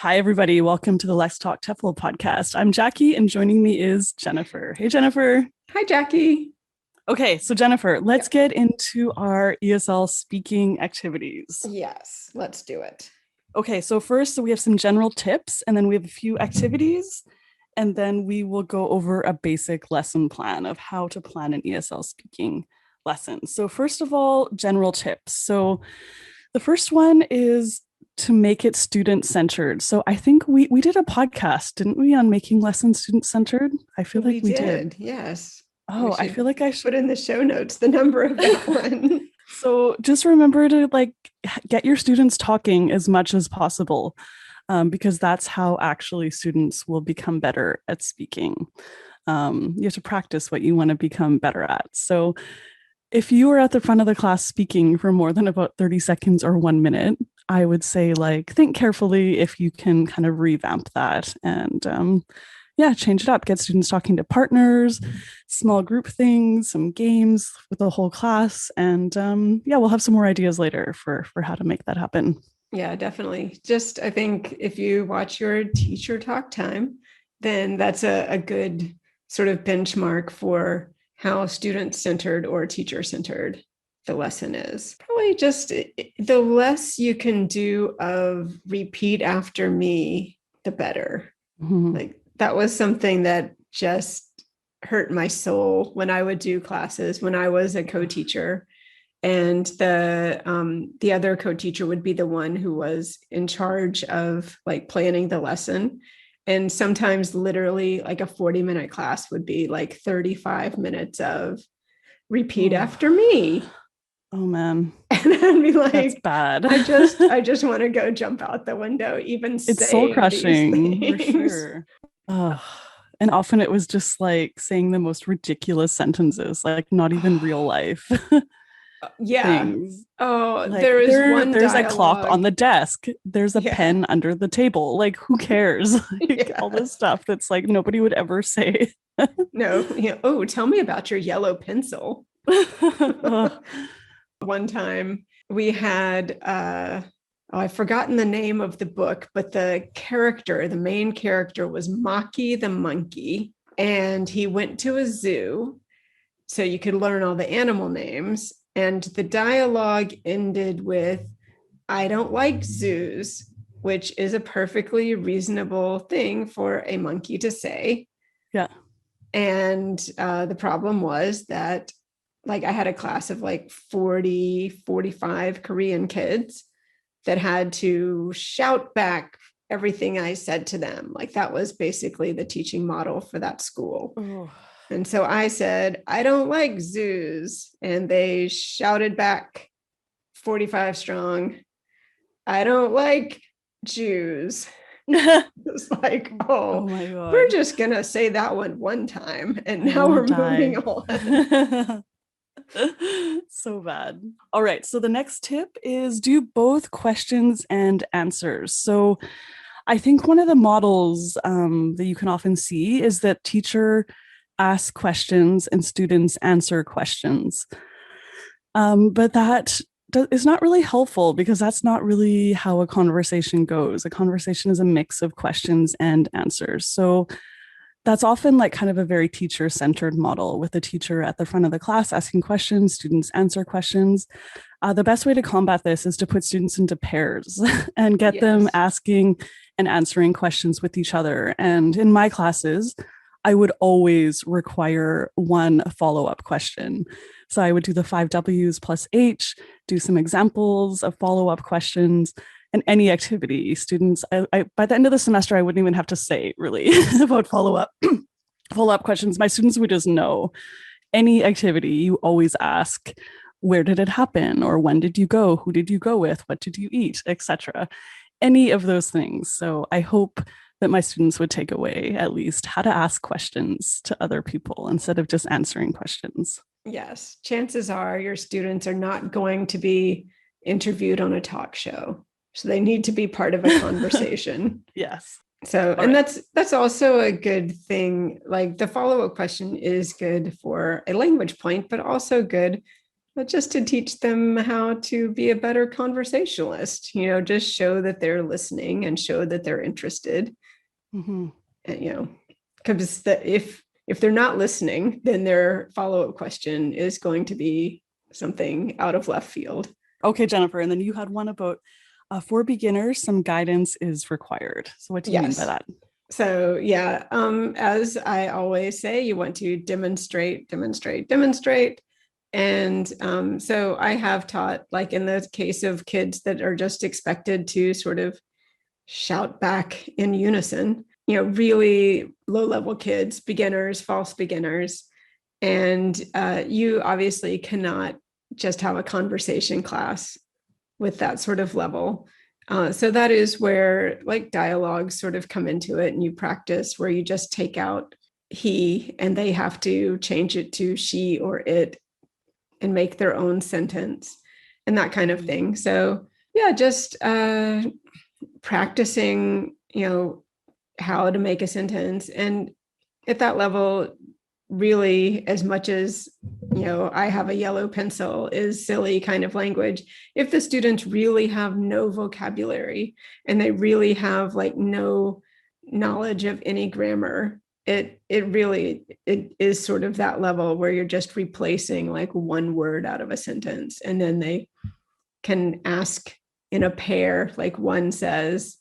Hi, everybody. Welcome to the Let's Talk TEFL podcast. I'm Jackie, and joining me is Jennifer. Hey, Jennifer. Hi, Jackie. Okay, so Jennifer, let's get into our ESL speaking activities. Yes, let's do it. Okay, so first, we have some general tips, and then we have a few activities, and then we will go over a basic lesson plan of how to plan an ESL speaking lesson. So first of all, general tips. So the first one is to make it student-centered. So I think we did a podcast, didn't we, on making lessons student-centered? I feel like we did. Yes. Oh, I feel like I should put in the show notes the number of that one. So just remember to get your students talking as much as possible, because that's how actually students will become better at speaking. You have to practice what you want to become better at. So if you are at the front of the class speaking for more than about 30 seconds or 1 minute, I would say think carefully if you can kind of revamp that and change it up. Get students talking to partners, small group things, some games with the whole class. And we'll have some more ideas later for how to make that happen. Yeah, definitely. Just, I think if you watch your teacher talk time, then that's a good sort of benchmark for how student-centered or teacher-centered the lesson is. Probably just the less you can do of repeat after me, the better. Mm-hmm. That was something that just hurt my soul when I would do classes when I was a co-teacher, and the other co-teacher would be the one who was in charge of planning the lesson. And sometimes literally a 40-minute class would be 35 minutes of repeat after me. Oh man. And I'd be like, that's bad. I just want to go jump out the window, even it's soul crushing for sure. And often it was just saying the most ridiculous sentences, not even real life. Things. Oh, there's dialogue. A clock on the desk. There's a pen under the table. Who cares? All this stuff that's nobody would ever say. No. Yeah. Oh, tell me about your yellow pencil. One time we had I've forgotten the name of the book, but the main character was Maki the monkey, and he went to a zoo so you could learn all the animal names. And the dialogue ended with, "I don't like zoos," which is a perfectly reasonable thing for a monkey to say. Yeah. And the problem was that I had a class of 40, 45 Korean kids that had to shout back everything I said to them. That was basically the teaching model for that school. Oh. And so I said, "I don't like zoos." And they shouted back 45 strong, "I don't like Jews." It's oh my God. We're just going to say that one time. And now we're moving on. So bad. All right. So the next tip is do both questions and answers. So I think one of the models that you can often see is that teacher asks questions and students answer questions. But that is not really helpful, because that's not really how a conversation goes. A conversation is a mix of questions and answers. So that's often kind of a very teacher-centered model, with the teacher at the front of the class asking questions, students answer questions. The best way to combat this is to put students into pairs and get them asking and answering questions with each other. And in my classes, I would always require one follow-up question. So I would do the 5 W's plus H, do some examples of follow-up questions, and any activity. Students, I by the end of the semester, I wouldn't even have to say really about follow-up questions. My students would just know. Any activity, you always ask, where did it happen? Or when did you go? Who did you go with? What did you eat? Etc. Any of those things. So I hope that my students would take away at least how to ask questions to other people instead of just answering questions. Yes. Chances are your students are not going to be interviewed on a talk show. So they need to be part of a conversation. Yes. So, and that's also a good thing. The follow-up question is good for a language point, but also good But just to teach them how to be a better conversationalist, just show that they're listening and show that they're interested. Mm-hmm. And, because if they're not listening, then their follow-up question is going to be something out of left field. Okay, Jennifer. And then you had one about for beginners, some guidance is required. So what do you mean by that? So yeah, as I always say, you want to demonstrate, demonstrate, demonstrate. And so I have taught, like in the case of kids that are just expected to sort of shout back in unison, really low level kids, beginners, false beginners. And you obviously cannot just have a conversation class with that sort of level. So that is where like dialogues sort of come into it, and you practice where you just take out he and they have to change it to she or it and make their own sentence and that kind of thing. So yeah, just practicing, how to make a sentence. And at that level, really, as much as I have a yellow pencil is silly kind of language, if the students really have no vocabulary and they really have like no knowledge of any grammar, it is sort of that level where you're just replacing like one word out of a sentence, and then they can ask in a pair, like one says,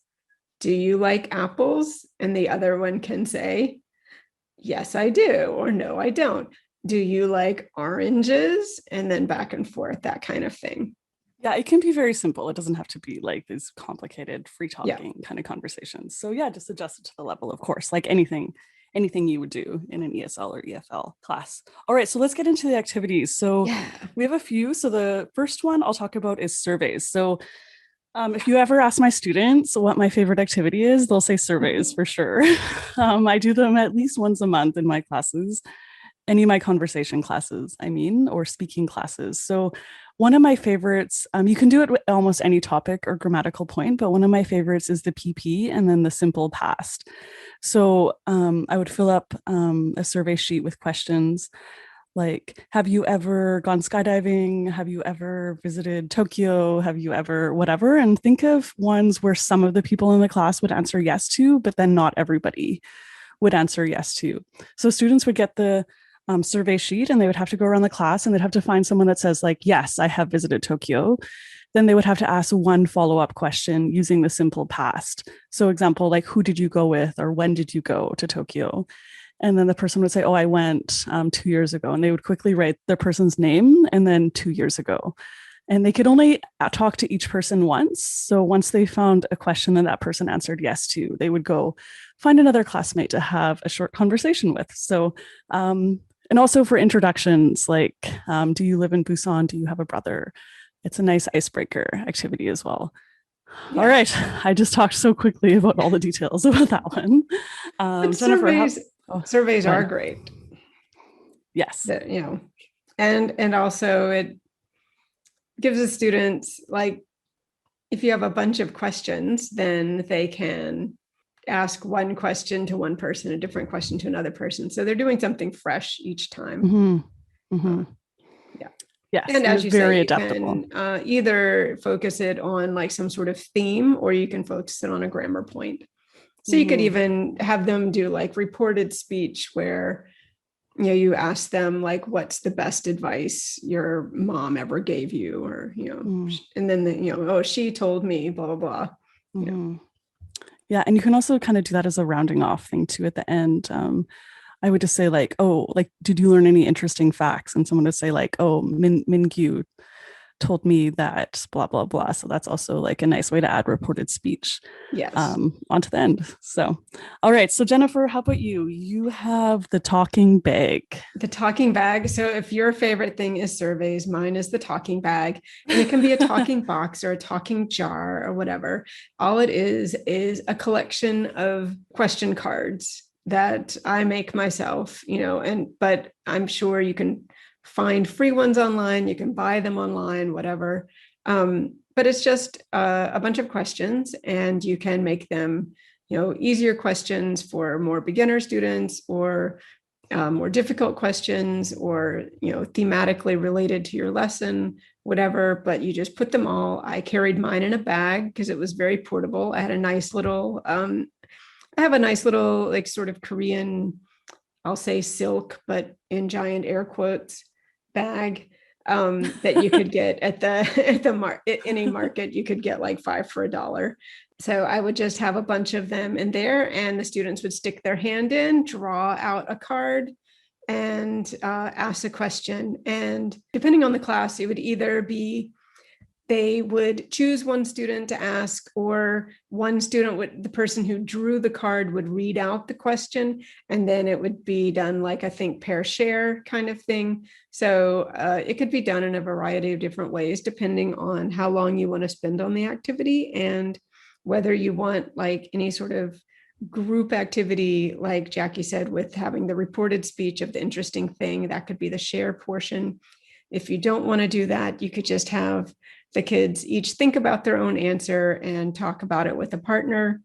do you like apples? And the other one can say, yes, I do, or no, I don't. Do you like oranges? And then back and forth, that kind of thing. Yeah, it can be very simple. It doesn't have to be like these complicated free Yeah. talking kind of conversations. So yeah, just adjust it to the level, of course, like anything you would do in an ESL or EFL class. All right, so let's get into the activities. So we have a few. So the first one I'll talk about is surveys. So if you ever ask my students what my favorite activity is, they'll say surveys for sure. I do them at least once a month in my classes, any of my conversation classes, or speaking classes. So one of my favorites, you can do it with almost any topic or grammatical point, but one of my favorites is the PP and then the simple past. So I would fill up a survey sheet with questions like, have you ever gone skydiving? Have you ever visited Tokyo? Have you ever whatever? And think of ones where some of the people in the class would answer yes to, but then not everybody would answer yes to. So students would get the survey sheet and they would have to go around the class and they'd have to find someone that says like, yes, I have visited Tokyo. Then they would have to ask one follow-up question using the simple past. So example, like, who did you go with? Or when did you go to Tokyo? And then the person would say, oh, I went 2 years ago. And they would quickly write the person's name and then 2 years ago. And they could only talk to each person once. So once they found a question that person answered yes to, they would go find another classmate to have a short conversation with. So, and also for introductions, like, do you live in Busan? Do you have a brother? It's a nice icebreaker activity as well. Yeah. All right. I just talked so quickly about all the details about that one. Jennifer, surveys are great. Yes. And also it gives the students, like, if you have a bunch of questions, then they can ask one question to one person, a different question to another person. So they're doing something fresh each time. Mm-hmm. Mm-hmm. Yes, and as you very say, adaptable. You can either focus it on like some sort of theme, or you can focus it on a grammar point. So you could even have them do like reported speech where, you ask them like, what's the best advice your mom ever gave you? Or, and then, oh, she told me, blah, blah, blah. Yeah. And you can also kind of do that as a rounding off thing too at the end. I would just say like, oh, like, did you learn any interesting facts? And someone would say like, oh, Min-Gyu told me that blah, blah, blah. So that's also like a nice way to add reported speech onto the end. So, all right. So Jennifer, how about you? You have the talking bag. The talking bag. So if your favorite thing is surveys, mine is the talking bag. And it can be a talking box or a talking jar or whatever. All it is a collection of question cards that I make myself, but I'm sure you can find free ones online. You can buy them online, whatever. But it's just a bunch of questions, and you can make them, easier questions for more beginner students, or more difficult questions or, thematically related to your lesson, whatever, but you just put them all. I carried mine in a bag because it was very portable. I had a nice little, I have a nice little like sort of Korean, I'll say silk, but in giant air quotes, bag that you could get at the any market. You could get like 5 for $1. So I would just have a bunch of them in there, and the students would stick their hand in, draw out a card, and ask a question. And depending on the class, it would either be they would choose one student to ask, or one student would, the person who drew the card would read out the question, and then it would be done like, I think, pair share kind of thing. So it could be done in a variety of different ways, depending on how long you want to spend on the activity and whether you want like any sort of group activity, like Jackie said, with having the reported speech of the interesting thing, that could be the share portion. If you don't want to do that, you could just have the kids each think about their own answer and talk about it with a partner.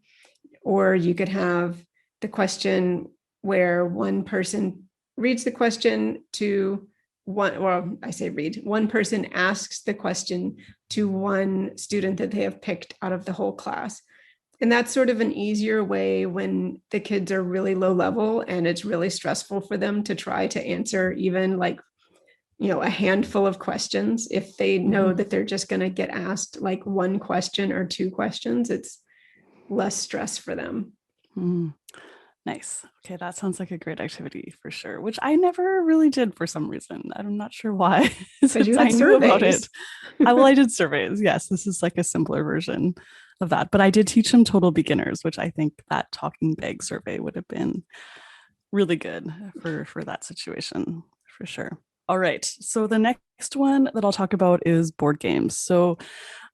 Or you could have the question where one person reads the question to one, well, I say read, one person asks the question to one student that they have picked out of the whole class. And that's sort of an easier way when the kids are really low level and it's really stressful for them to try to answer even like, a handful of questions. If they know that they're just going to get asked like one question or two questions, it's less stress for them. Nice. Okay, that sounds like a great activity for sure, which I never really did for some reason. I'm not sure why. Because you had I knew about it. surveys. I did surveys. Yes, this is like a simpler version of that. But I did teach them total beginners, which I think that talking bag survey would have been really good for that situation for sure. All right. So the next one that I'll talk about is board games. So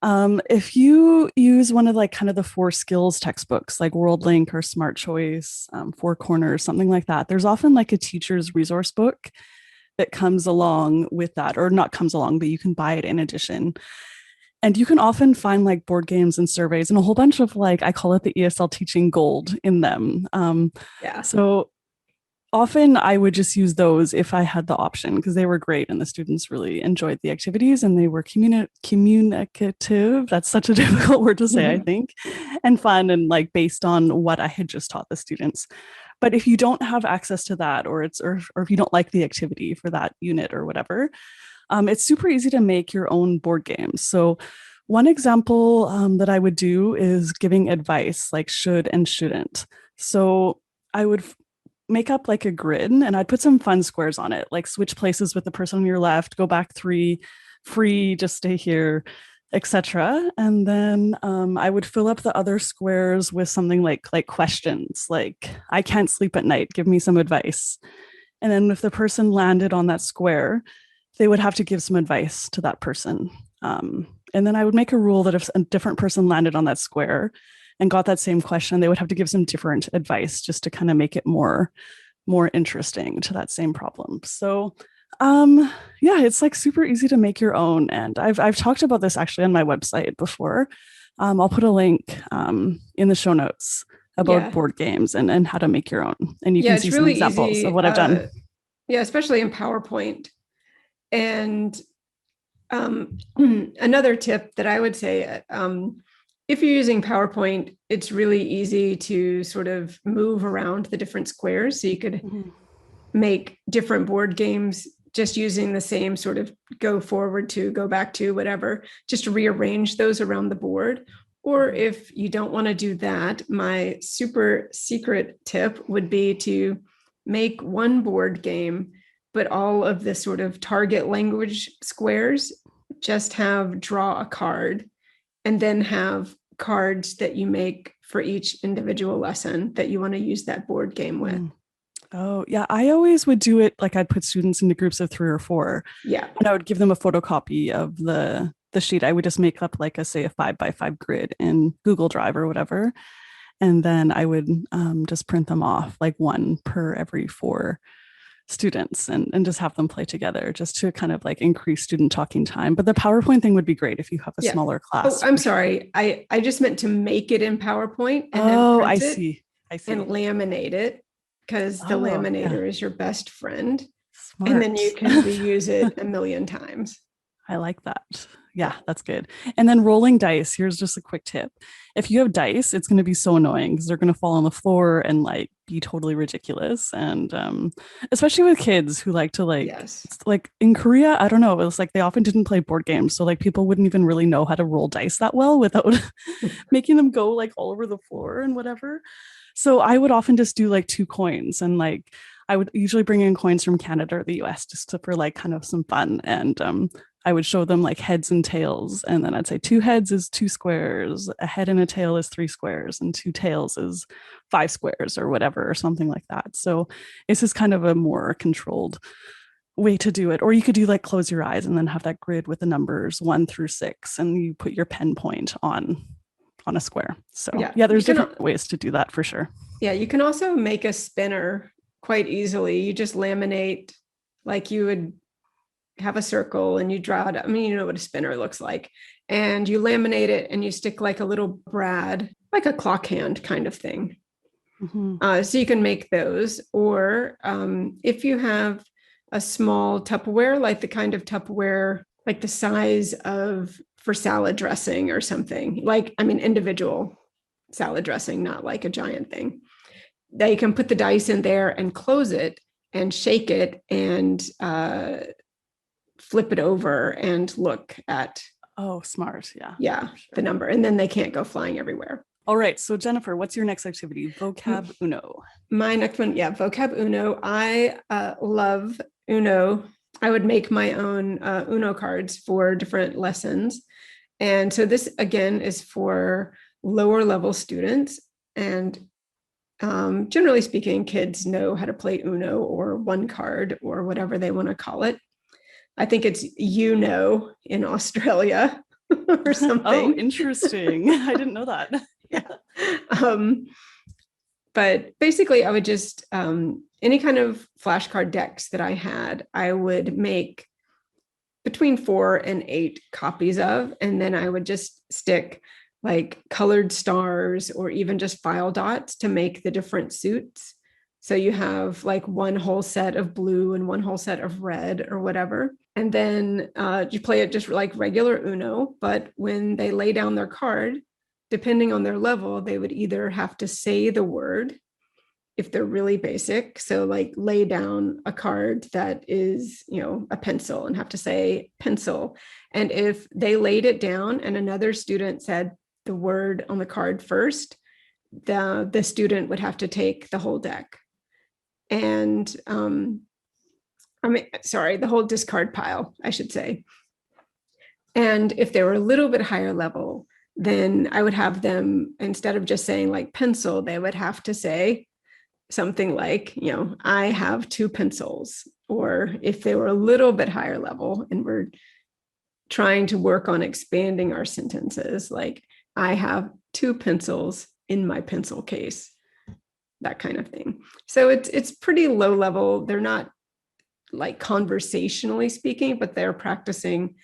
if you use one of like kind of the 4 skills textbooks like WorldLink or Smart Choice, 4 Corners, something like that, there's often like a teacher's resource book that comes along with that, or not comes along, but you can buy it in addition. And you can often find like board games and surveys and a whole bunch of like, I call it the ESL teaching gold in them. Yeah. So often I would just use those if I had the option because they were great and the students really enjoyed the activities and they were communicative. That's such a difficult word to say, I think, and fun and like based on what I had just taught the students. But if you don't have access to that, or if you don't like the activity for that unit or whatever, it's super easy to make your own board games. So one example that I would do is giving advice like should and shouldn't. So I would make up like a grid and I'd put some fun squares on it, like switch places with the person on your left, go back 3, free, just stay here, etc. And then I would fill up the other squares with something like questions, like I can't sleep at night, give me some advice. And then if the person landed on that square, they would have to give some advice to that person. And then I would make a rule that if a different person landed on that square and got that same question, they would have to give some different advice just to kind of make it more interesting to that same problem. So yeah, it's like super easy to make your own. And I've talked about this actually on my website before. I'll put a link in the show notes about board games and how to make your own. And you can see some examples of what I've done. Yeah, especially in PowerPoint. And another tip that I would say, if you're using PowerPoint, it's really easy to sort of move around the different squares. So you could make different board games just using the same sort of go forward to, go back to, whatever, just rearrange those around the board. Or if you don't want to do that, my super secret tip would be to make one board game, but all of the sort of target language squares just have draw a card and then have cards that you make for each individual lesson that you want to use that board game with. Oh, yeah. I always would do it like I'd put students into groups of 3 or 4. Yeah. And I would give them a photocopy of the sheet. I would just make up like a 5x5 grid in Google Drive or whatever. And then I would just print them off like 1 per every 4 students and just have them play together just to kind of like increase student talking time. But the PowerPoint thing would be great if you have a smaller class. Oh, I'm sorry. I just meant to make it in PowerPoint and then print I see. and laminate it. because the Oh, yeah. laminator is your best friend. And then you Smart. can reuse it a million times. I like that. Yeah. Yeah, that's good. And then rolling dice, here's just a quick tip. If you have dice, it's going to be so annoying because they're going to fall on the floor and like be totally ridiculous. And especially with kids who like to Yes. it's like in Korea, I don't know, it was like they often didn't play board games. So like people wouldn't even really know how to roll dice that well without making them go like all over the floor and whatever. So I would often just do like two coins and like I would usually bring in coins from Canada or the US just to, for like kind of some fun. And I would show them like heads and tails. And then I'd say two heads is two squares, a head and a tail is three squares, and two tails is five squares or whatever, or something like that. So it's just kind of a more controlled way to do it. Or you could do like close your eyes and then have that grid with the numbers 1 through 6, and you put your pen point on a square. So Yeah. yeah, there's different ways to do that for sure. Yeah. You can also make a spinner quite easily. You just laminate, like you would have a circle and you draw it. I mean, you know what a spinner looks like. And you laminate it and you stick like a little brad, like a clock hand kind of thing. Mm-hmm. So you can make those. Or if you have a small Tupperware, like the kind of Tupperware, like the size of for salad dressing or something, like, I mean, individual salad dressing, not like a giant thing, that you can put the dice in there and close it and shake it and flip it over and look at Smart. Yeah. yeah Sure. the number, and then they can't go flying everywhere. All right. So Jennifer, what's your next activity? Vocab Uno. My next one, yeah, vocab Uno. I love Uno. I would make my own Uno cards for different lessons. And so this again is for lower level students, and generally speaking, kids know how to play Uno or one card or whatever they want to call it. I think it's in Australia or something. Oh, interesting. I didn't know that. Yeah. But basically, I would just, any kind of flashcard decks that I had, I would make between 4 and 8 copies of, and then I would just stick like colored stars or even just file dots to make the different suits. So you have like one whole set of blue and one whole set of red or whatever. And then you play it just like regular Uno, but when they lay down their card, depending on their level, they would either have to say the word if they're really basic. So like lay down a card that is, a pencil and have to say pencil. And if they laid it down and another student said the word on the card first, the student would have to take the whole deck. And the whole discard pile, I should say. And if they were a little bit higher level, then I would have them, instead of just saying like pencil, they would have to say something like, I have 2 pencils. Or if they were a little bit higher level and we're trying to work on expanding our sentences, like I have 2 pencils in my pencil case, that kind of thing. So it's pretty low level. They're not like conversationally speaking, but they're practicing,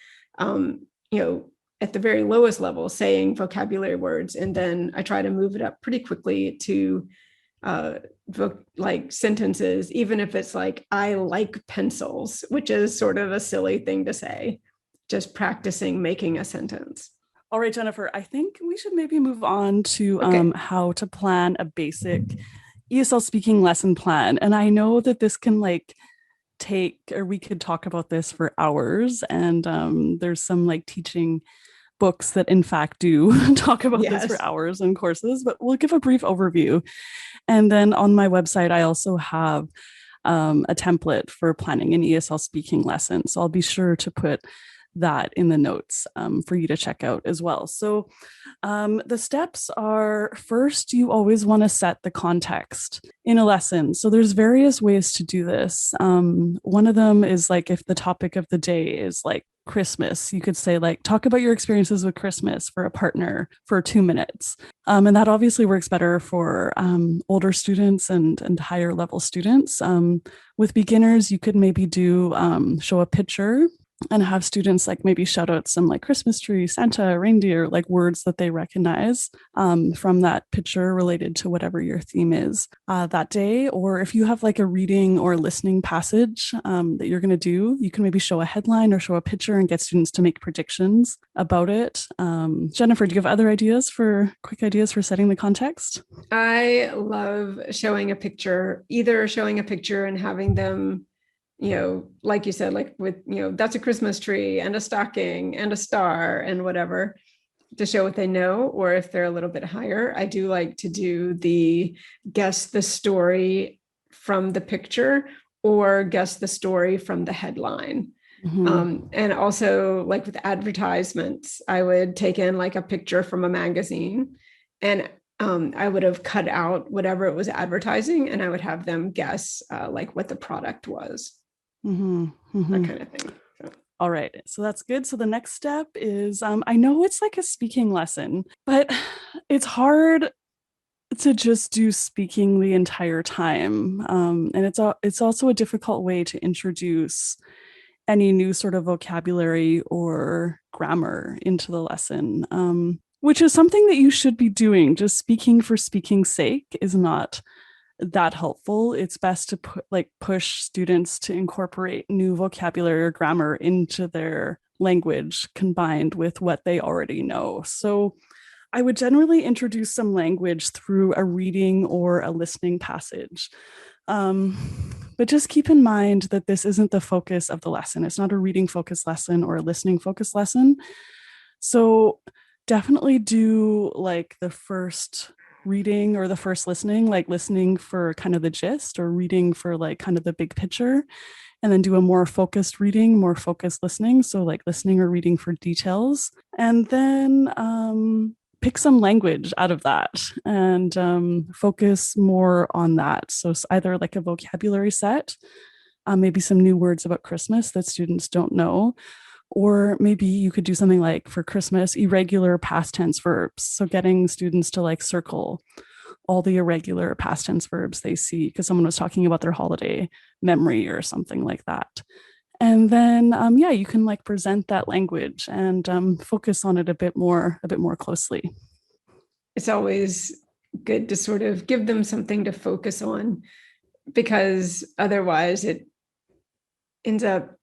at the very lowest level, saying vocabulary words. And then I try to move it up pretty quickly to like sentences, even if it's like, I like pencils, which is sort of a silly thing to say, just practicing making a sentence. All right, Jennifer, I think we should maybe move on to how to plan a basic ESL speaking lesson plan. And I know that this can we could talk about this for hours. And there's some like teaching books that in fact do talk about this for hours in courses, but we'll give a brief overview. And then on my website, I also have a template for planning an ESL speaking lesson. So I'll be sure to put that in the notes for you to check out as well. So the steps are, first, you always want to set the context in a lesson. So there's various ways to do this. One of them is like, if the topic of the day is like Christmas, you could say like, talk about your experiences with Christmas for a partner for 2 minutes. And that obviously works better for older students and higher level students. With beginners, you could maybe do show a picture and have students like maybe shout out some like Christmas tree, Santa, reindeer, like words that they recognize from that picture related to whatever your theme is that day. Or if you have like a reading or listening passage that you're going to do, you can maybe show a headline or show a picture and get students to make predictions about it. Jennifer, do you have other quick ideas for setting the context? I love showing a picture, either showing a picture and having them, like you said, like with, that's a Christmas tree and a stocking and a star and whatever, to show what they know. Or if they're a little bit higher, I do like to do the guess the story from the picture or guess the story from the headline. Mm-hmm. And also, like with advertisements, I would take in like a picture from a magazine, and I would have cut out whatever it was advertising, and I would have them guess like what the product was, Mm-hmm. that Mm-hmm. kind of thing. So. All right, so that's good. So the next step is I know it's like a speaking lesson, but it's hard to just do speaking the entire time. And it's also a difficult way to introduce any new sort of vocabulary or grammar into the lesson, which is something that you should be doing. Just speaking for speaking's sake is not that helpful. It's best to push students to incorporate new vocabulary or grammar into their language combined with what they already know. So I would generally introduce some language through a reading or a listening passage. But just keep in mind that this isn't the focus of the lesson. It's not a reading focused lesson or a listening focused lesson. So definitely do like the first reading or the first listening, like listening for kind of the gist or reading for like kind of the big picture, and then do a more focused reading, more focused listening. So like listening or reading for details. And then pick some language out of that and focus more on that. So it's either like a vocabulary set, maybe some new words about Christmas that students don't know, or maybe you could do something like for Christmas, irregular past tense verbs. So getting students to like circle all the irregular past tense verbs they see because someone was talking about their holiday memory or something like that. And then, yeah, you can like present that language and focus on it a bit more closely. It's always good to sort of give them something to focus on, because otherwise it ends up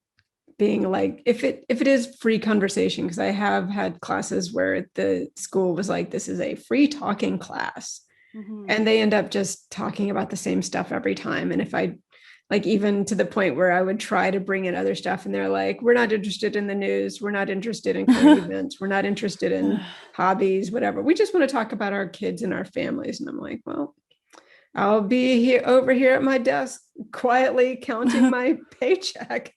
being like, if it is free conversation, because I have had classes where the school was like, this is a free talking class, Mm-hmm. and they end up just talking about the same stuff every time. And if I like, even to the point where I would try to bring in other stuff and they're like, we're not interested in the news, we're not interested in current events, we're not interested in hobbies, whatever, we just want to talk about our kids and our families. And I'm like, well, I'll be here over here at my desk quietly counting my paycheck.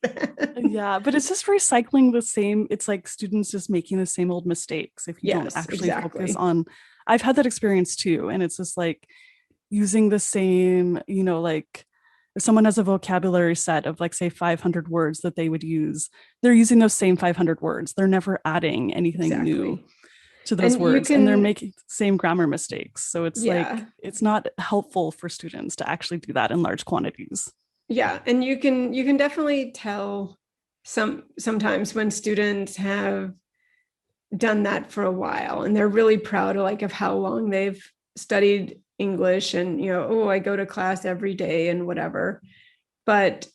Yeah, but it's just recycling the same. It's like students just making the same old mistakes if you don't Yes, actually focus exactly. on. I've had that experience too. And it's just like using the same, like if someone has a vocabulary set of like, say, 500 words that they would use, they're using those same 500 words. They're never adding anything new Exactly. to those And you words and they're can, making the same grammar mistakes. So it's like, yeah, it's not helpful for students to actually do that in large quantities. yeah. And you can definitely tell sometimes when students have done that for a while and they're really proud of like of how long they've studied English, and oh, I go to class every day and whatever. But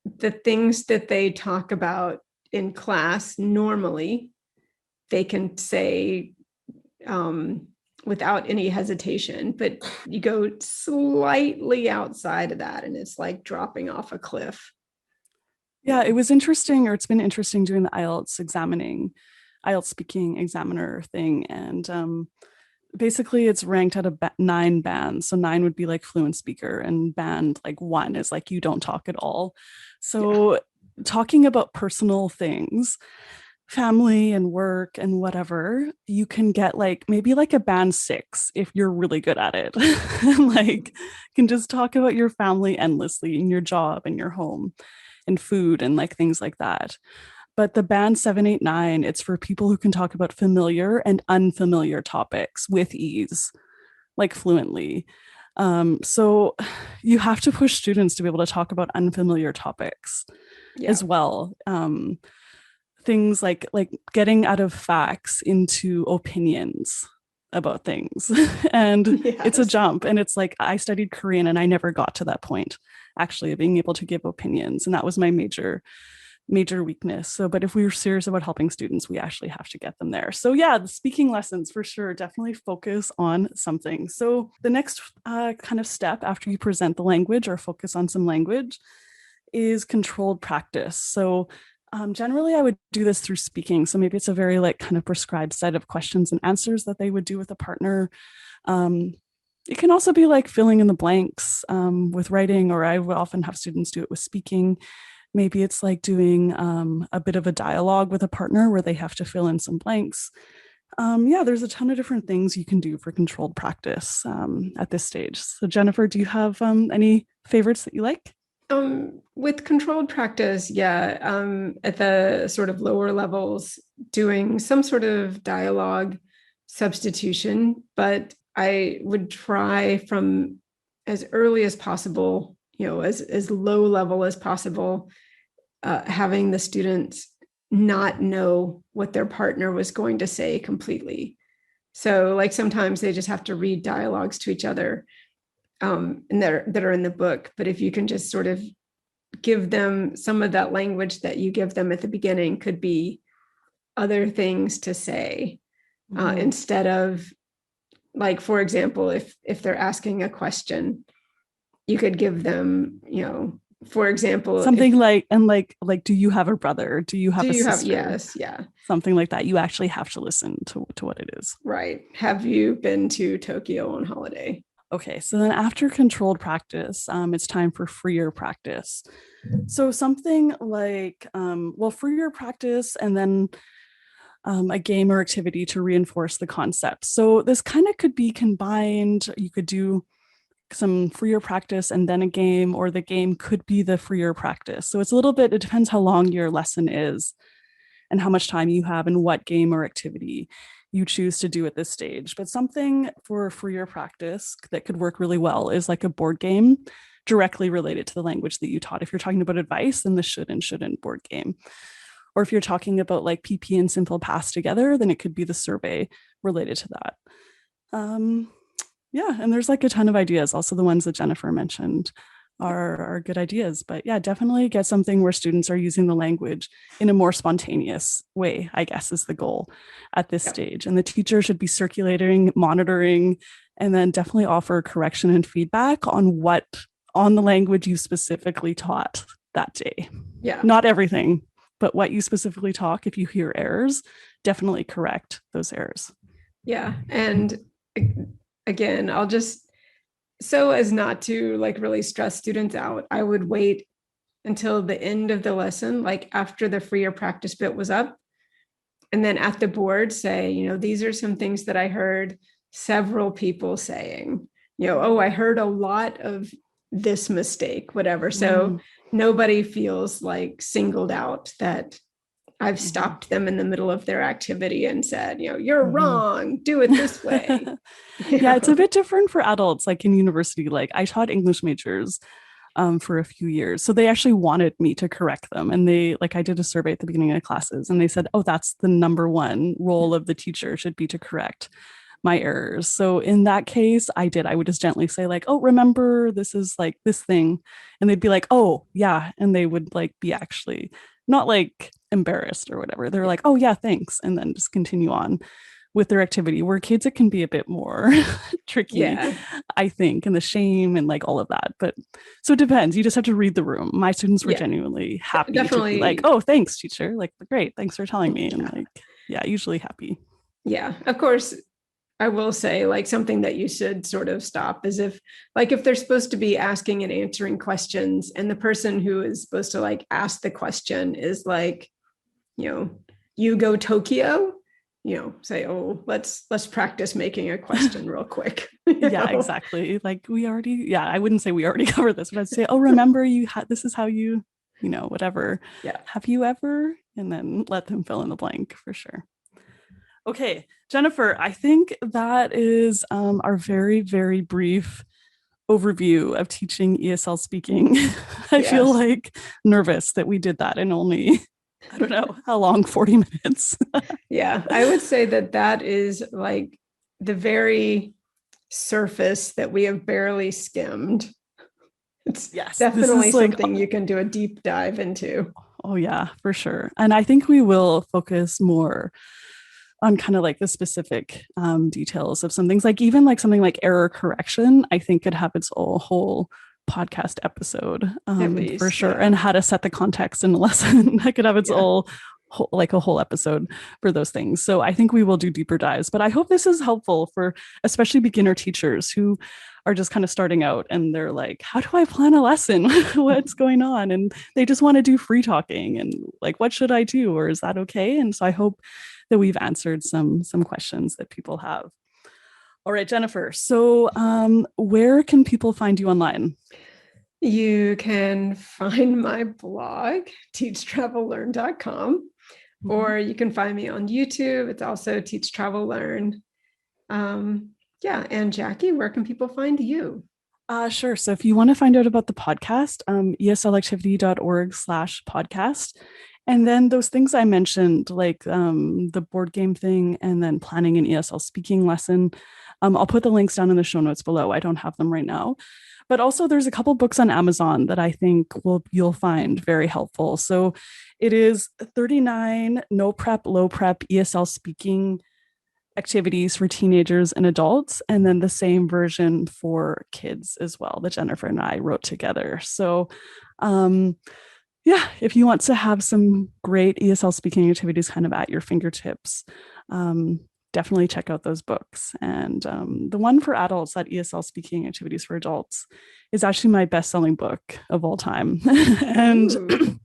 the things that they talk about in class normally, they can say without any hesitation. But you go slightly outside of that and it's like dropping off a cliff. Yeah, it was interesting, or it's been interesting doing the IELTS speaking examiner thing. And basically, it's ranked at nine bands. So nine would be like fluent speaker, and band like one is like you don't talk at all. Yeah, So talking about personal things, family and work and whatever, you can get like maybe like a band six if you're really good at it. Like, can just talk about your family endlessly and your job and your home and food and like things like that. But the band 7, 8, 9, it's for people who can talk about familiar and unfamiliar topics with ease, like fluently. So you have to push students to be able to talk about unfamiliar topics Yeah. as well. Things like getting out of facts into opinions about things. And it's a Yes. jump. And it's like I studied Korean and I never got to that point, actually, of being able to give opinions. And that was my major weakness. So, but if we were serious about helping students, we actually have to get them there. So, yeah, the speaking lessons for sure, definitely focus on something. So, the next kind of step after you present the language or focus on some language is controlled practice. So, generally, I would do this through speaking. So maybe it's a very like kind of prescribed set of questions and answers that they would do with a partner. Um, it can also be like filling in the blanks with writing, or I would often have students do it with speaking. Maybe it's like doing a bit of a dialogue with a partner where they have to fill in some blanks. Yeah, there's a ton of different things you can do for controlled practice at this stage. So Jennifer, do you have any favorites that you like? With controlled practice, yeah, at the sort of lower levels, doing some sort of dialogue substitution, but I would try from as early as possible, as low level as possible, having the students not know what their partner was going to say completely. So, like sometimes they just have to read dialogues to each other, and that are in the book. But if you can just sort of give them some of that language that you give them at the beginning, could be other things to say, instead of, like, for example, if they're asking a question, you could give them, for example, Something like, and do you have a brother? Do you have do a you have, sister? yes, yeah, Something like that. You actually have to listen to what it is. right, have you been to Tokyo on holiday? Okay, so then after controlled practice, it's time for freer practice. So something like, well, freer practice and then a game or activity to reinforce the concept. So this kind of could be combined. You could do some freer practice and then a game, or the game could be the freer practice. So it's a little bit, it depends how long your lesson is and how much time you have and what game or activity you choose to do at this stage. But something for freer practice that could work really well is like a board game directly related to the language that you taught. If you're talking about advice, then the should and shouldn't board game. Or if you're talking about like PP and simple past together, then it could be the survey related to that. Yeah, and there's like a ton of ideas. Also, the ones that Jennifer mentioned are good ideas. But yeah, definitely get something where students are using the language in a more spontaneous way, I guess, is the goal at this stage. And the teacher should be circulating, monitoring, and then definitely offer correction and feedback on the language you specifically taught that day. Yeah. Not everything, but what you specifically talk. If you hear errors, definitely correct those errors. Yeah. And again, I'll just, so as not to like really stress students out, I would wait until the end of the lesson, like after the freer practice bit was up. And then at the board say, these are some things that I heard several people saying, oh, I heard a lot of this mistake, whatever. So nobody feels like singled out, that I've stopped them in the middle of their activity and said, you're wrong, do it this way. Yeah, it's a bit different for adults, like in university. Like I taught English majors for a few years. So they actually wanted me to correct them. And I did a survey at the beginning of classes and they said, oh, that's the number one role of the teacher, should be to correct my errors. So in that case, I would just gently say like, oh, remember, this is like this thing. And they'd be like, oh, yeah. And they would like be actually not like embarrassed or whatever. They're like, oh, yeah, thanks. And then just continue on with their activity. Where kids, it can be a bit more tricky, I think, and the shame and like all of that. But so it depends. You just have to read the room. My students were genuinely happy to be like, oh, thanks, teacher. Like, great. Thanks for telling me. And like, yeah, usually happy. Yeah, of course. I will say, like, something that you should sort of stop is if they're supposed to be asking and answering questions and the person who is supposed to like ask the question is like, you go Tokyo, say, oh, let's practice making a question real quick. Yeah, exactly. Like I wouldn't say we already covered this, but I'd say, oh, remember this is how you, whatever. Yeah. Have you ever? And then let them fill in the blank for sure. Okay, Jennifer, I think that is our very, very brief overview of teaching ESL speaking. I feel Yes. like nervous that we did that in only, I don't know how long, 40 minutes. Yeah, I would say that that is like the very surface that we have barely skimmed. It's Yes, this definitely is like, something you can do a deep dive into. oh yeah, for sure. And I think we will focus more on kind of like the specific details of some things, like even like something like error correction, I think could have its own whole podcast episode At for least, sure. yeah. And how to set the context in a lesson that could have its Yeah. whole like a whole episode for those things. So I think we will do deeper dives, but I hope this is helpful for especially beginner teachers who are just kind of starting out and they're like, how do I plan a lesson? What's going on? And they just want to do free talking and like, what should I do? Or is that okay? And so I hope that we've answered some questions that people have. All right, Jennifer. So where can people find you online? You can find my blog, teachtravellearn.com, Mhm. or you can find me on YouTube. It's also Teach Travel Learn. Yeah. And Jackie, where can people find you? Sure. So if you want to find out about the podcast, eslactivity.org/podcast. And then those things I mentioned, like the board game thing and then planning an ESL speaking lesson, I'll put the links down in the show notes below. I don't have them right now. But also there's a couple books on Amazon that I think you'll find very helpful. So it is 39 no prep, low prep ESL speaking activities for teenagers and adults, and then the same version for kids as well that Jennifer and I wrote together. So, yeah, if you want to have some great ESL speaking activities kind of at your fingertips, definitely check out those books. And the one for adults, that ESL speaking activities for adults, is actually my best-selling book of all time, and Ooh. it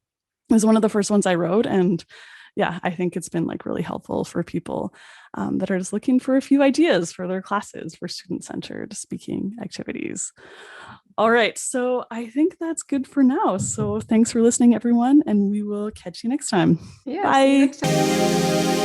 was one of the first ones I wrote. And yeah, I think it's been like really helpful for people that are just looking for a few ideas for their classes for student-centered speaking activities. All right, so I think that's good for now. So thanks for listening, everyone, and we will catch you next time. Yeah. See you Bye. next time.